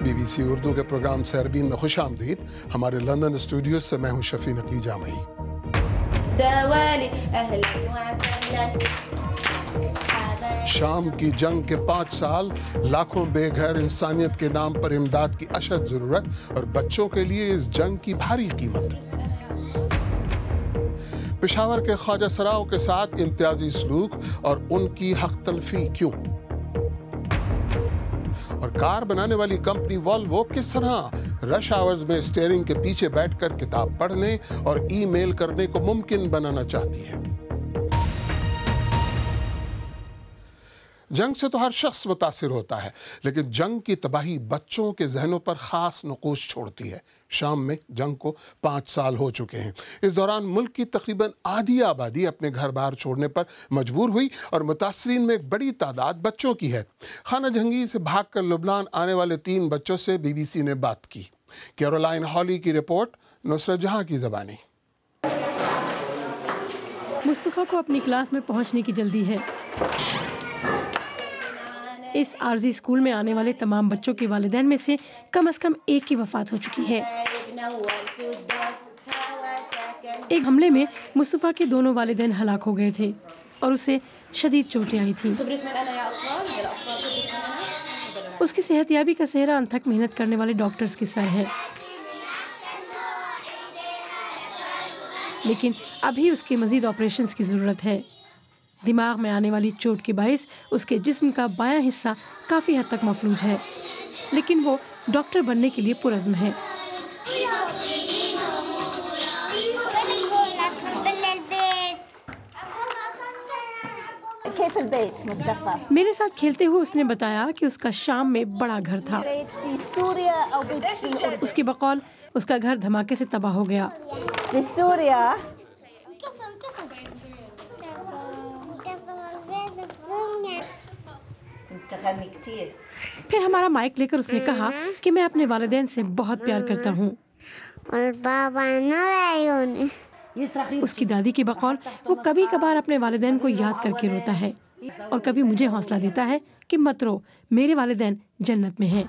BBC Urdu کے programme سیربین میں خوش آمدید. ہمارے لندن اسٹوڈیو سے میں ہوں شفیع نقی جامعی. شام کی جنگ کے 5 سال، لاکھوں بے گھر، انسانیت کے نام پر امداد کی اشد ضرورت اور بچوں کے لیے اس جنگ کی بھاری قیمت. پشاور کے خواجہ سراؤ کے ساتھ امتیازی سلوک اور ان کی حق تلفی کیوں؟ اور کار بنانے والی کمپنی والوو کس طرح رش آورز میں اسٹیئرنگ کے پیچھے بیٹھ کر کتاب پڑھنے اور ای میل کرنے کو ممکن بنانا چاہتی ہے؟ جنگ سے تو ہر شخص متاثر ہوتا ہے، لیکن جنگ کی تباہی بچوں کے ذہنوں پر خاص نقوش چھوڑتی ہے. شام میں جنگ کو 5 سال ہو چکے ہیں. اس دوران ملک کی تقریباً آدھی آبادی اپنے گھر بار چھوڑنے پر مجبور ہوئی اور متاثرین میں ایک بڑی تعداد بچوں کی ہے. خانہ جنگی سے بھاگ کر لبنان آنے والے 3 بچوں سے BBC نے بات کی. کیرولائن ہالی کی رپورٹ، نصرت جہاں کی زبانی. مصطفیٰ کو اپنی کلاس میں پہنچنے کی جلدی ہے. اس عارضی اسکول میں آنے والے تمام بچوں کے والدین میں سے کم از کم ایک کی وفات ہو چکی ہے. ایک حملے میں مصطفیٰ کے دونوں والدین ہلاک ہو گئے تھے اور اسے شدید چوٹیں آئی تھیں. اس کی صحت یابی کا سہرا انتھک محنت کرنے والے ڈاکٹرز کے سر ہے، لیکن ابھی اس کے مزید آپریشنز کی ضرورت ہے. دماغ میں آنے والی چوٹ کے باعث اس کے جسم کا بایاں حصہ کافی حد تک مفلوج ہے، لیکن وہ ڈاکٹر بننے کے لیے پرعزم ہے. میرے ساتھ کھیلتے ہوئے اس نے بتایا کہ اس کا شام میں بڑا گھر تھا. اس کی بقول اس کا گھر دھماکے سے تباہ ہو گیا. پھر ہمارا مائک لے کر اس نے کہا کہ میں اپنے والدین سے بہت پیار کرتا ہوں. اس کی دادی کی بقول وہ کبھی کبھار اپنے والدین کو یاد کر کے روتا ہے اور کبھی مجھے حوصلہ دیتا ہے کہ مت رو، میرے والدین جنت میں ہیں.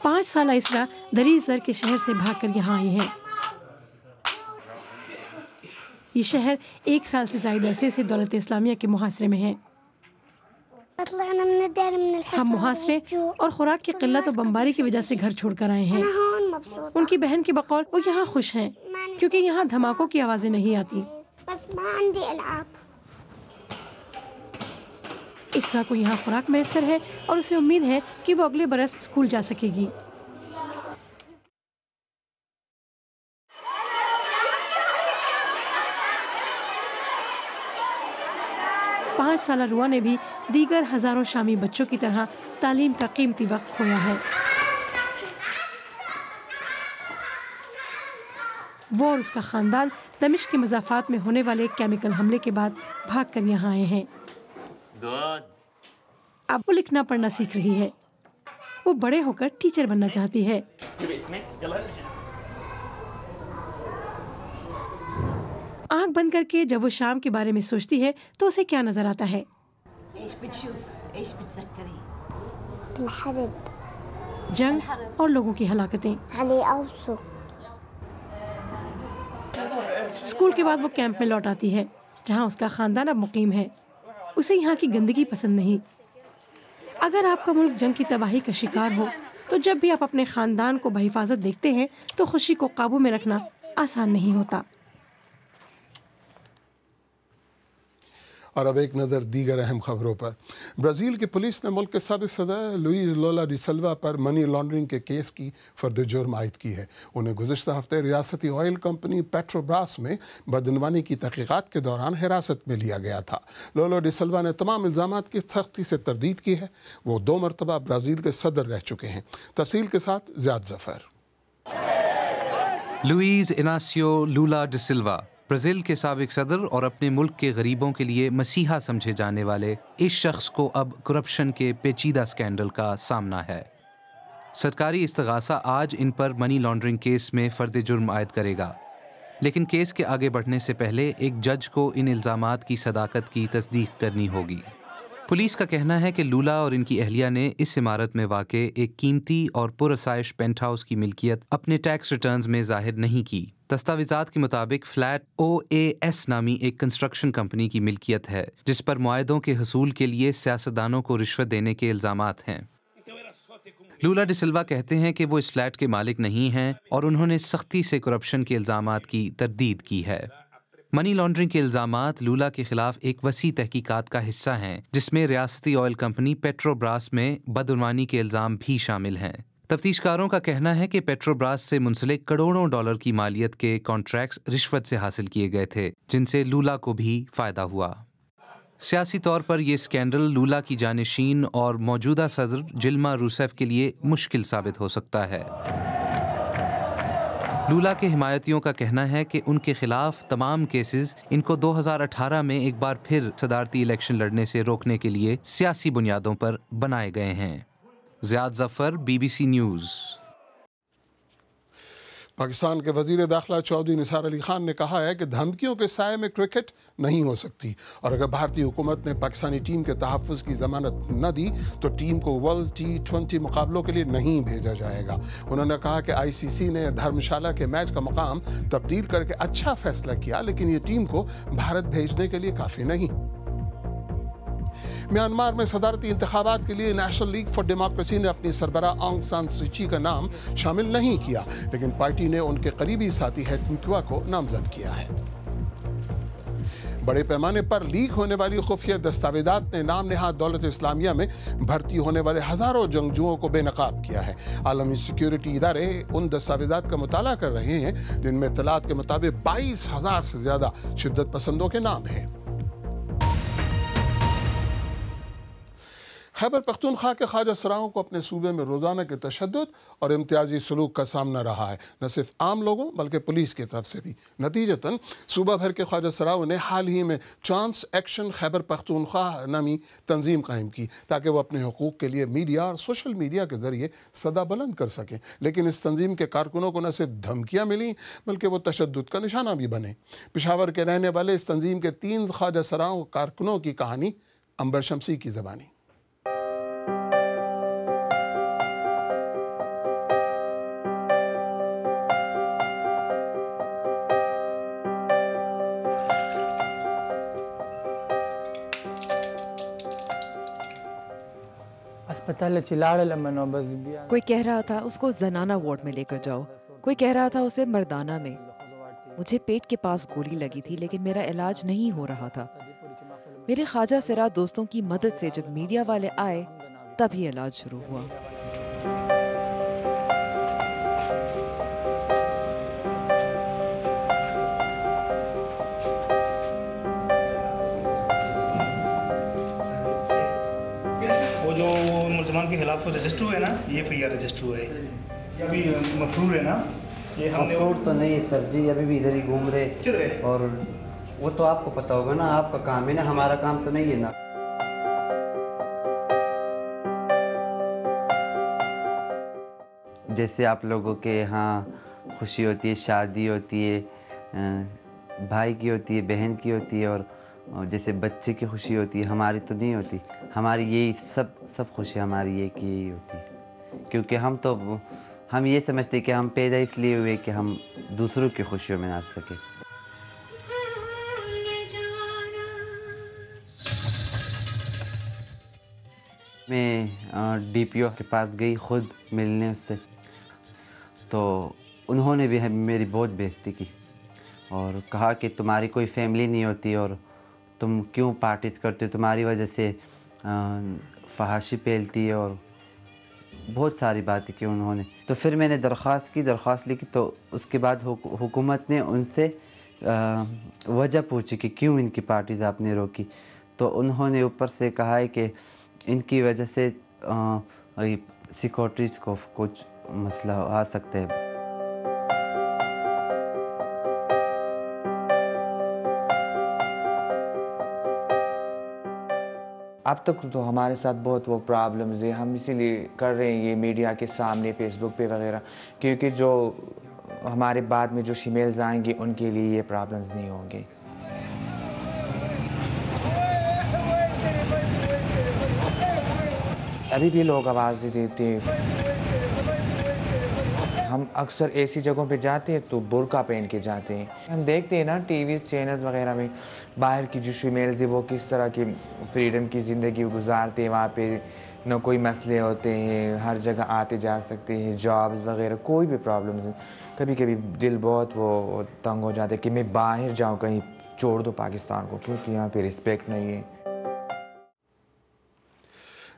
پانچ سالہ اسرا دریز زر کے شہر سے بھاگ کر یہاں آئی ہے. یہ شہر 1 سال سے زائد عرصے سے دولت اسلامیہ کے محاصرے میں ہے. ہم محاصرے اور خوراک کی قلت و بمباری کی وجہ سے گھر چھوڑ کر آئے ہیں. ان کی بہن کی بقول وہ یہاں خوش ہیں کیونکہ یہاں دھماکوں کی آوازیں نہیں آتی. اسرا کو یہاں خوراک میسر ہے اور اسے امید ہے کہ وہ اگلے برس اسکول جا سکے گی. پانچ سالہ روا نے بھی دیگر ہزاروں شامی بچوں کی طرح تعلیم کا قیمتی وقت کھویا ہے. وہ اور اس کا خاندان دمشق کے مضافات میں ہونے والے کیمیکل حملے کے بعد بھاگ کر یہاں آئے ہیں. اب وہ لکھنا پڑھنا سیکھ رہی ہے. وہ بڑے ہو کر ٹیچر بننا چاہتی ہے. آنکھ بند کر کے جب وہ شام کے بارے میں سوچتی ہے تو اسے کیا نظر آتا ہے؟ جنگ اور لوگوں کی ہلاکتیں. اسکول کے بعد وہ کیمپ میں لوٹ آتی ہے جہاں اس کا خاندان اب مقیم ہے. اسے یہاں کی گندگی پسند نہیں. اگر آپ کا ملک جنگ کی تباہی کا شکار ہو تو جب بھی آپ اپنے خاندان کو بحفاظت دیکھتے ہیں تو خوشی کو قابو میں رکھنا آسان نہیں ہوتا. اور اب ایک نظر دیگر اہم خبروں پر. برازیل کی پولیس نے ملک کے سابق صدر لوئیز لولا ڈی سلوا پر منی لانڈرنگ کے کیس کی فرد جرم عائد کی ہے. انہیں گزشتہ ہفتے ریاستی آئل کمپنی پیٹروبراس میں بدعنوانی کی تحقیقات کے دوران حراست میں لیا گیا تھا. لولا ڈی سلوا نے تمام الزامات کی سختی سے تردید کی ہے. وہ 2 مرتبہ برازیل کے صدر رہ چکے ہیں. تفصیل کے ساتھ زیاد ظفر. لوئیز اناسیو لولا ڈی سلوا برازیل کے سابق صدر اور اپنے ملک کے غریبوں کے لیے مسیحا سمجھے جانے والے اس شخص کو اب کرپشن کے پیچیدہ سکینڈل کا سامنا ہے. سرکاری استغاثہ آج ان پر منی لانڈرنگ کیس میں فرد جرم عائد کرے گا. لیکن کیس کے آگے بڑھنے سے پہلے ایک جج کو ان الزامات کی صداقت کی تصدیق کرنی ہوگی۔ پولیس کا کہنا ہے کہ لولا اور ان کی اہلیہ نے اس عمارت میں واقع ایک قیمتی اور پرآسائش پینٹ ہاؤس کی ملکیت اپنے ٹیکس ریٹرنز میں ظاہر نہیں کی۔ دستاویزات کے مطابق فلیٹ OAS نامی ایک کنسٹرکشن کمپنی کی ملکیت ہے جس پر معاہدوں کے حصول کے لیے سیاستدانوں کو رشوت دینے کے الزامات ہیں۔ لولا ڈی سلوا کہتے ہیں کہ وہ اس فلیٹ کے مالک نہیں ہیں اور انہوں نے سختی سے کرپشن کے الزامات کی تردید کی ہے۔ منی لانڈرنگ کے الزامات لولا کے خلاف ایک وسیع تحقیقات کا حصہ ہیں جس میں ریاستی آئل کمپنی پیٹرو براس میں بدعنوانی کے الزام بھی شامل ہیں۔ تفتیش کاروں کا کہنا ہے کہ پیٹرو براس سے منسلک کروڑوں ڈالر کی مالیت کے کانٹریکٹس رشوت سے حاصل کیے گئے تھے جن سے لولا کو بھی فائدہ ہوا۔ سیاسی طور پر یہ اسکینڈل لولا کی جانشین اور موجودہ صدر جلما روسیف کے لیے مشکل ثابت ہو سکتا ہے۔ لولا کے حمایتیوں کا کہنا ہے کہ ان کے خلاف تمام کیسز ان کو 2018 میں ایک بار پھر صدارتی الیکشن لڑنے سے روکنے کے لیے سیاسی بنیادوں پر بنائے گئے ہیں۔ زیاد ظفر، BBC نیوز۔ پاکستان کے وزیر داخلہ چودھری نثار علی خان نے کہا ہے کہ دھمکیوں کے سائے میں کرکٹ نہیں ہو سکتی اور اگر بھارتی حکومت نے پاکستانی ٹیم کے تحفظ کی ضمانت نہ دی تو ٹیم کو ورلڈ T20 مقابلوں کے لیے نہیں بھیجا جائے گا۔ انہوں نے کہا کہ ICC نے دھرمشالہ کے میچ کا مقام تبدیل کر کے اچھا فیصلہ کیا لیکن یہ ٹیم کو بھارت بھیجنے کے لیے کافی نہیں۔ میانمار میں صدارتی انتخابات کے لیے نیشنل لیگ فار ڈیموکریسی نے اپنی سربراہ آنگ سان سوچی کا نام شامل نہیں کیا لیکن پارٹی نے ان کے قریبی ساتھی ہیتمکوا کو نامزد کیا ہے۔ بڑے پیمانے پر لیک ہونے والی خفیہ دستاویزات نے نام نہاد دولت اسلامیہ میں بھرتی ہونے والے ہزاروں جنگجوؤں کو بے نقاب کیا ہے۔ عالمی سیکیورٹی ادارے ان دستاویزات کا مطالعہ کر رہے ہیں جن میں اطلاعات کے مطابق 22,000 سے زیادہ شدت پسندوں کے نام ہیں۔ خیبر پختونخوا کے خواجہ سراؤں کو اپنے صوبے میں روزانہ کے تشدد اور امتیازی سلوک کا سامنا رہا ہے، نہ صرف عام لوگوں بلکہ پولیس کی طرف سے بھی۔ نتیجتاً صوبہ بھر کے خواجہ سراؤں نے حال ہی میں ٹرانس ایکشن خیبر پختونخوا نامی تنظیم قائم کی تاکہ وہ اپنے حقوق کے لیے میڈیا اور سوشل میڈیا کے ذریعے صدا بلند کر سکیں، لیکن اس تنظیم کے کارکنوں کو نہ صرف دھمکیاں ملیں بلکہ وہ تشدد کا نشانہ بھی بنے۔ پشاور کے رہنے والے اس تنظیم کے 3 خواجہ سراؤں کارکنوں کی کہانی عنبر شمسی کی زبانی۔ کوئی کہہ رہا تھا اس کو زنانہ وارڈ میں لے کر جاؤ، کوئی کہہ رہا تھا اسے مردانہ میں۔ مجھے پیٹ کے پاس گولی لگی تھی لیکن میرا علاج نہیں ہو رہا تھا۔ میرے خواجہ سرا دوستوں کی مدد سے جب میڈیا والے آئے تب ہی علاج شروع ہوا۔ جو مسلمان کے خلاف تو رجسٹر ہوئے نا، یہ FIR رجسٹر ہوئے، یہ ابھی مفرور ہے نا؟ یہ مفرور تو نہیں سر جی، ابھی بھی ادھر ہی گھوم رہے، اور وہ تو آپ کو پتہ ہوگا نا، آپ کا کام ہے نا، ہمارا کام تو نہیں ہے نا۔ جیسے آپ لوگوں کے یہاں خوشی ہوتی ہے، شادی ہوتی ہے، بھائی کی ہوتی ہے، بہن کی ہوتی ہے، اور جیسے بچے کی خوشی ہوتی ہے، ہماری تو نہیں ہوتی۔ ہماری یہی سب خوشی ہماری یہی ہوتی ہے، کیونکہ ہم یہ سمجھتے کہ ہم پیدا اس لیے ہوئے کہ ہم دوسروں کی خوشیوں میں ناچ سکیں۔ میں DPO کے پاس گئی خود ملنے اس سے، تو انہوں نے بھی میری بہت بےعزتی کی اور کہا کہ تمہاری کوئی فیملی نہیں ہوتی اور تم کیوں پارٹیز کرتے ہو، تمہاری وجہ سے فحاشی پھیلتی ہے، اور بہت ساری باتیں کی انہوں نے۔ تو پھر میں نے درخواست لکھی، تو اس کے بعد حکومت نے ان سے وجہ پوچھی کہ کیوں ان کی پارٹیز آپ نے روکی، تو انہوں نے اوپر سے کہا ہے کہ ان کی وجہ سے سیکورٹیز کو کچھ مسئلہ آ سکتا ہے۔ اب تک تو ہمارے ساتھ بہت وہ پرابلمز ہیں، ہم اسی لیے کر رہے ہیں یہ میڈیا کے سامنے، فیس بک پہ وغیرہ، کیونکہ جو ہمارے بعد میں جو فیمیلز آئیں گی ان کے لیے یہ پرابلمز نہیں ہوں گی. ابھی بھی لوگ آواز دیتے ہیں. ہم اکثر ایسی جگہوں پہ جاتے ہیں تو برقع پہن کے جاتے ہیں. ہم دیکھتے ہیں نا ٹی ویز چینلز وغیرہ میں باہر کی جو فیمیلز ہیں وہ کس طرح کی فریڈم کی زندگی گزارتے ہیں. وہاں پہ نہ کوئی مسئلے ہوتے ہیں, ہر جگہ آتے جا سکتے ہیں, جابز وغیرہ کوئی بھی پرابلمز ہیں. کبھی کبھی دل بہت وہ تنگ ہو جاتے کہ میں باہر جاؤں, کہیں چھوڑ دو پاکستان کو, کیونکہ یہاں پہ رسپیکٹ نہیں ہے.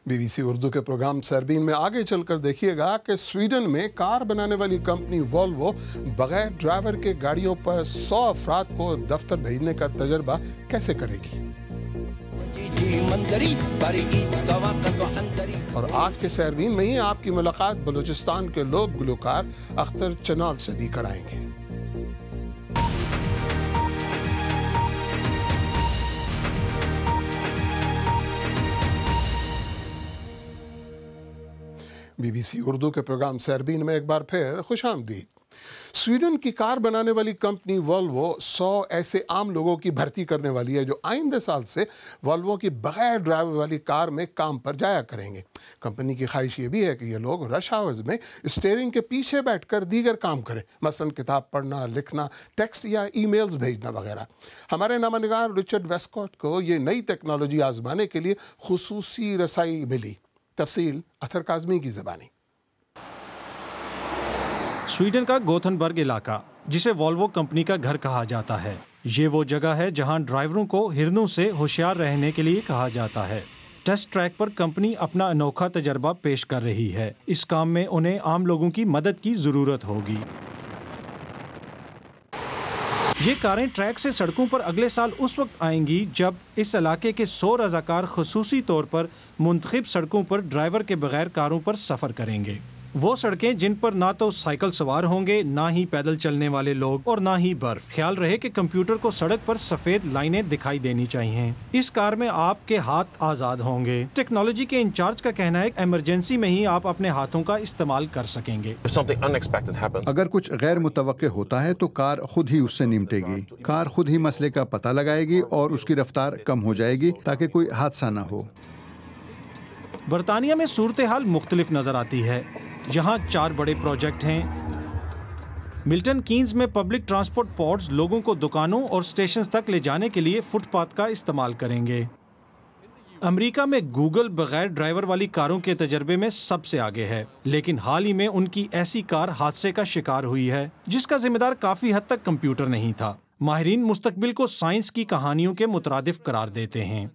BBC اردو کے پروگرام سیربین میں آگے چل کر دیکھیے گا کہ سویڈن میں کار بنانے والی کمپنی والوو بغیر ڈرائیور کے گاڑیوں پر 100 افراد کو دفتر بھیجنے کا تجربہ کیسے کرے گی. اور آج کے سیربین میں ہی آپ کی ملاقات بلوچستان کے لوک گلوکار اختر چنال سے بھی کرائیں گے. BBC اردو کے پروگرام سیربین میں ایک بار پھر خوش آمدید. سویڈن کی کار بنانے والی کمپنی والوو 100 ایسے عام لوگوں کی بھرتی کرنے والی ہے جو آئندہ سال سے والوو کی بغیر ڈرائیور والی کار میں کام پر جایا کریں گے. کمپنی کی خواہش یہ بھی ہے کہ یہ لوگ رش آورز میں اسٹیئرنگ کے پیچھے بیٹھ کر دیگر کام کریں, مثلا کتاب پڑھنا, لکھنا, ٹیکسٹ یا ای میلز بھیجنا وغیرہ. ہمارے نامہ نگار رچرڈ ویسکوٹ کو یہ نئی ٹیکنالوجی آزمانے کے لیے خصوصی رسائی ملی. تفصیل اطہر کاظمی کی زبانی. سویڈن کا گوتھنبرگ علاقہ, جسے والوو کمپنی کا گھر کہا جاتا ہے, یہ وہ جگہ ہے جہاں ڈرائیوروں کو ہرنوں سے ہوشیار رہنے کے لیے کہا جاتا ہے. ٹیسٹ ٹریک پر کمپنی اپنا انوکھا تجربہ پیش کر رہی ہے. اس کام میں انہیں عام لوگوں کی مدد کی ضرورت ہوگی. یہ کاریں ٹریک سے سڑکوں پر اگلے سال اس وقت آئیں گی جب اس علاقے کے 100 رضاکار خصوصی طور پر منتخب سڑکوں پر ڈرائیور کے بغیر کاروں پر سفر کریں گے. وہ سڑکیں جن پر نہ تو سائیکل سوار ہوں گے, نہ ہی پیدل چلنے والے لوگ, اور نہ ہی برف. خیال رہے کہ کمپیوٹر کو سڑک پر سفید لائنیں دکھائی دینی چاہیے. اس کار میں آپ کے ہاتھ آزاد ہوں گے. ٹیکنالوجی کے انچارج کا کہنا ہے کہ ایمرجنسی میں ہی آپ اپنے ہاتھوں کا استعمال کر سکیں گے. اگر کچھ غیر متوقع ہوتا ہے تو کار خود ہی اس سے نمٹے گی. کار خود ہی مسئلے کا پتہ لگائے گی اور اس کی رفتار کم ہو جائے گی تاکہ کوئی حادثہ نہ ہو. برطانیہ میں صورتحال مختلف نظر آتی ہے. یہاں 4 بڑے پروجیکٹ ہیں. ملٹن کینز میں پبلک ٹرانسپورٹ پوڈز لوگوں کو دکانوں اور سٹیشنز تک لے جانے کے لیے فٹ پاتھ کا استعمال کریں گے. امریکہ میں گوگل بغیر ڈرائیور والی کاروں کے تجربے میں سب سے آگے ہے, لیکن حال ہی میں ان کی ایسی کار حادثے کا شکار ہوئی ہے جس کا ذمہ دار کافی حد تک کمپیوٹر نہیں تھا. ماہرین مستقبل کو سائنس کی کہانیوں کے مترادف قرار دیتے ہیں.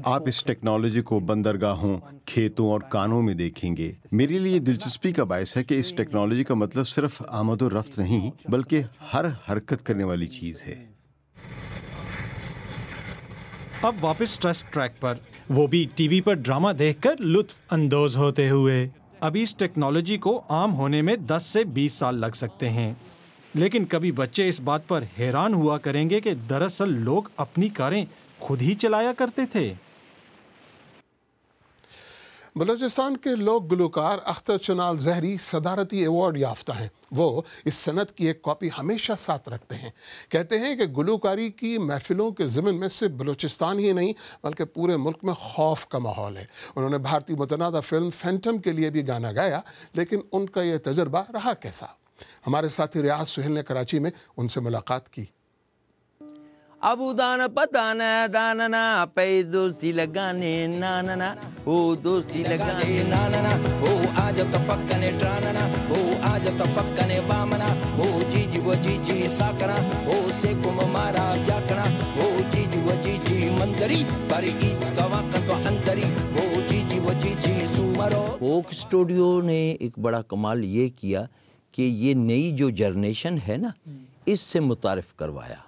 آپ اس ٹیکنالوجی کو بندرگاہوں, کھیتوں اور کانوں میں دیکھیں گے. میرے لیے دلچسپی کا باعث ہے کہ اس ٹیکنالوجی کا مطلب صرف آمد و رفت نہیں بلکہ ہر حرکت کرنے والی چیز ہے. اب واپس ٹیسٹ ٹریک پر, وہ بھی ٹی وی پر ڈرامہ دیکھ کر لطف اندوز ہوتے ہوئے. ابھی اس ٹیکنالوجی کو عام ہونے میں 10 سے 20 سال لگ سکتے ہیں, لیکن کبھی بچے اس بات پر حیران ہوا کریں گے کہ دراصل لوگ اپنی کاریں خود ہی چلایا کرتے تھے. بلوچستان کے لوک گلوکار اختر چنال زہری صدارتی ایوارڈ یافتہ ہیں. وہ اس صنعت کی ایک کاپی ہمیشہ ساتھ رکھتے ہیں. کہتے ہیں کہ گلوکاری کی محفلوں کے ضمن میں صرف بلوچستان ہی نہیں بلکہ پورے ملک میں خوف کا ماحول ہے. انہوں نے بھارتی متنازع فلم فینٹم کے لیے بھی گانا گایا, لیکن ان کا یہ تجربہ رہا کیسا؟ ہمارے ساتھی ریاض سہیل نے کراچی میں ان سے ملاقات کی. ابو دانا پتانا داننا پے دوستی لگانے ناننا او دوستی لگانے ناننا او آج تفکنے ٹراننا او آج تفکنے وامنا او جی جی و جی جی ساکنا او سے کم مارا جاکنا او جی جی و جی جی مندری پر ایچ کا وقت و اندری او جی جی و جی جی سومرو. کوک اسٹوڈیو نے ایک بڑا کمال یہ کیا کہ یہ نئی جو جنریشن ہے نا اس سے متعارف کروایا.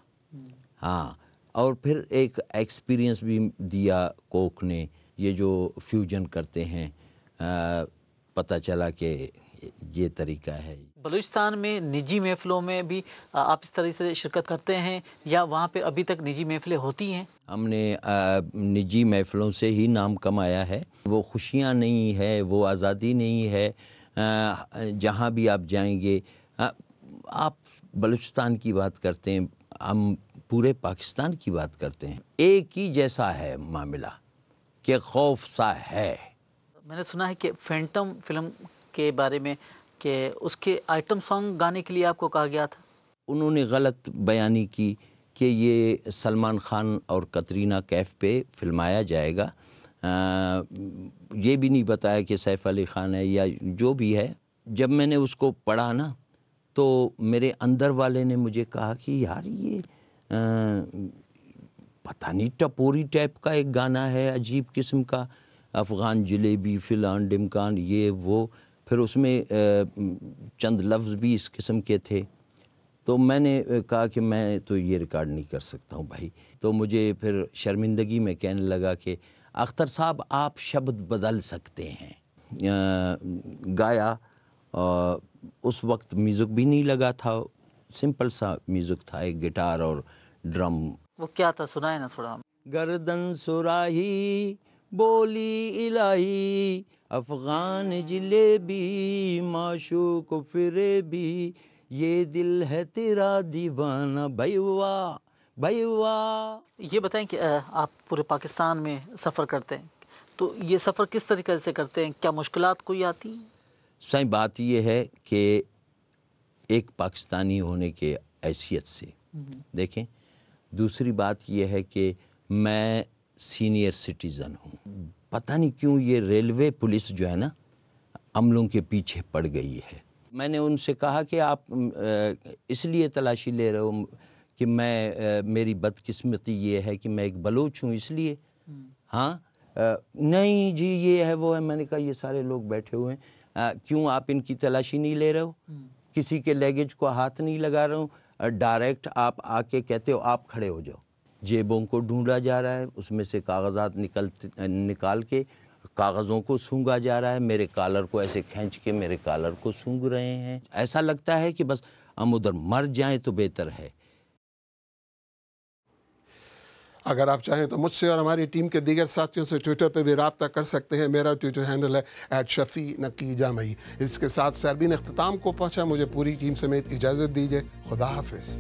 ہاں, اور پھر ایک ایکسپیرینس بھی دیا کوک نے. یہ جو فیوجن کرتے ہیں پتہ چلا کہ یہ طریقہ ہے. بلوچستان میں نجی محفلوں میں بھی آپ اس طرح سے شرکت کرتے ہیں یا وہاں پہ ابھی تک نجی محفلیں ہوتی ہیں؟ ہم نے نجی محفلوں سے ہی نام کمایا ہے. وہ خوشیاں نہیں ہے, وہ آزادی نہیں ہے جہاں بھی آپ جائیں گے، آپ بلوچستان کی بات کرتے ہیں، ہم پورے پاکستان کی بات کرتے ہیں، ایک ہی جیسا ہے معاملہ کہ خوف سا ہے۔ میں نے سنا ہے کہ فینٹم فلم کے بارے میں کہ اس کے آئٹم سانگ گانے کے لیے آپ کو کہا گیا تھا۔ انہوں نے غلط بیانی کی کہ یہ سلمان خان اور کترینہ کیف پہ فلمایا جائے گا، یہ بھی نہیں بتایا کہ سیف علی خان ہے یا جو بھی ہے۔ جب میں نے اس کو پڑھا نا تو میرے اندر والے نے مجھے کہا کہ یار یہ پتہ نہیں ٹپوری ٹائپ کا ایک گانا ہے، عجیب قسم کا، افغان جلیبی فلان ڈمکان یہ وہ، پھر اس میں چند لفظ بھی اس قسم کے تھے۔ تو میں نے کہا کہ میں تو یہ ریکارڈ نہیں کر سکتا ہوں بھائی۔ تو مجھے پھر شرمندگی میں کہنے لگا کہ اختر صاحب آپ شبد بدل سکتے ہیں۔ گایا، اس وقت میوزک بھی نہیں لگا تھا، سمپل سا میوزک تھا، ایک گٹار اور ڈرم۔ وہ کیا تھا، سنائے نا تھوڑا۔ گردن سراہی بولی الہی، افغان جلیبی معشوق فریبی، یہ دل ہے تیرا دیوانہ، بھائی واہ بھائی واہ۔ یہ بتائیں کہ آپ پورے پاکستان میں سفر کرتے ہیں، تو یہ سفر کس طریقے سے کرتے ہیں؟ کیا مشکلات کوئی آتی ہیں؟ صحیح بات یہ ہے کہ ایک پاکستانی ہونے کے حیثیت سے دیکھیں، دوسری بات یہ ہے کہ میں سینئر سٹیزن ہوں۔ پتہ نہیں کیوں یہ ریلوے پولیس جو ہے نا عملوں کے پیچھے پڑ گئی ہے۔ میں نے ان سے کہا کہ آپ اس لیے تلاشی لے رہے ہو کہ میں میری بدقسمتی یہ ہے کہ میں ایک بلوچ ہوں اس لیے؟ ہاں نہیں جی یہ ہے وہ ہے۔ میں نے کہا یہ سارے لوگ بیٹھے ہوئے ہیں، کیوں آپ ان کی تلاشی نہیں لے رہے ہو؟ کسی کے لیگیج کو ہاتھ نہیں لگا رہا ہوں، ڈائریکٹ آپ آ کے کہتے ہو آپ کھڑے ہو جاؤ۔ جیبوں کو ڈھونڈا جا رہا ہے، اس میں سے کاغذات نکال کے کاغذوں کو سونگا جا رہا ہے، میرے کالر کو ایسے کھینچ کے میرے کالر کو سونگ رہے ہیں۔ ایسا لگتا ہے کہ بس ہم ادھر مر جائیں تو بہتر ہے۔ اگر آپ چاہیں تو مجھ سے اور ہماری ٹیم کے دیگر ساتھیوں سے ٹویٹر پہ بھی رابطہ کر سکتے ہیں۔ میرا ٹویٹر ہینڈل ہے @شفیع_نقی_جامعی۔ اس کے ساتھ سیربین اختتام کو پہنچا، مجھے پوری ٹیم سمیت اجازت دیجیے، خدا حافظ۔